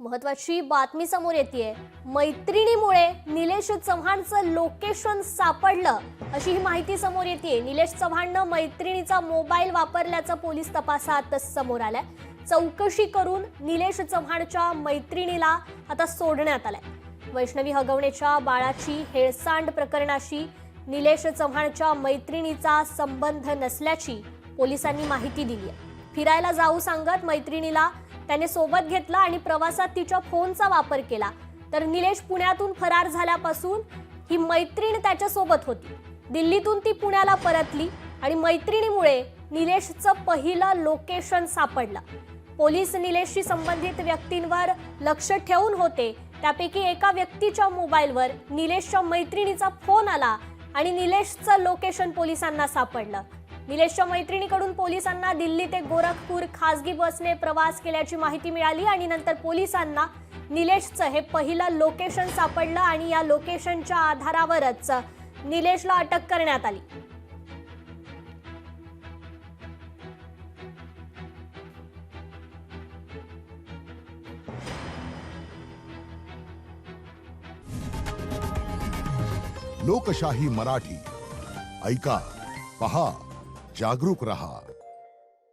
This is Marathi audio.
महत्वाची बातमी समोर येतेय। मैत्रिणीमुळे निलेश चव्हाणचं लोकेशन सापडलं अशी ही माहिती समोर येतेय। निलेश चव्हाणनं मैत्रिणीचा मोबाईल वापरल्याचं पोलीस तपासात समोर आलंय। चौकशी करून निलेश चव्हाणच्या मैत्रिणीला आता सोडण्यात आलंय। वैष्णवी हगवणेच्या बाळाची हेळसांड प्रकरणाशी निलेश चव्हाणच्या मैत्रिणीचा संबंध नसल्याची पोलिसांनी माहिती दिली आहे। फिरायला जाऊ सांगत मैत्रिणीला त्याने सोबत घेतला आणि प्रवासात तिच्या फोनचा वापर केला। तर निलेश पुण्यातून फरार झाल्यापासून ही मैत्रीण त्याच्या सोबत होती। दिल्लीतून ती पुण्याला परतली आणि मैत्रिणीमुळे निलेशचं पहिलं लोकेशन सापडलं। पोलीस निलेशशी संबंधित व्यक्तींवर लक्ष ठेवून होते। त्यापैकी एका व्यक्तीच्या मोबाईलवर निलेशच्या मैत्रिणीचा फोन आला आणि निलेशचं लोकेशन पोलिसांना सापडलं। निलेशच्या मैत्रिणीकडून पोलिसांना दिल्ली ते गोरखपूर खासगी बसने प्रवास केल्याची माहिती मिळाली आणि नंतर पोलिसांना निलेशचं हे पहिलं लोकेशन सापडलं आणि या लोकेशनच्या आधारावरच निलेशला अटक करण्यात आली। लोकशाही मराठी ऐका, पहा, जागरूक रहा।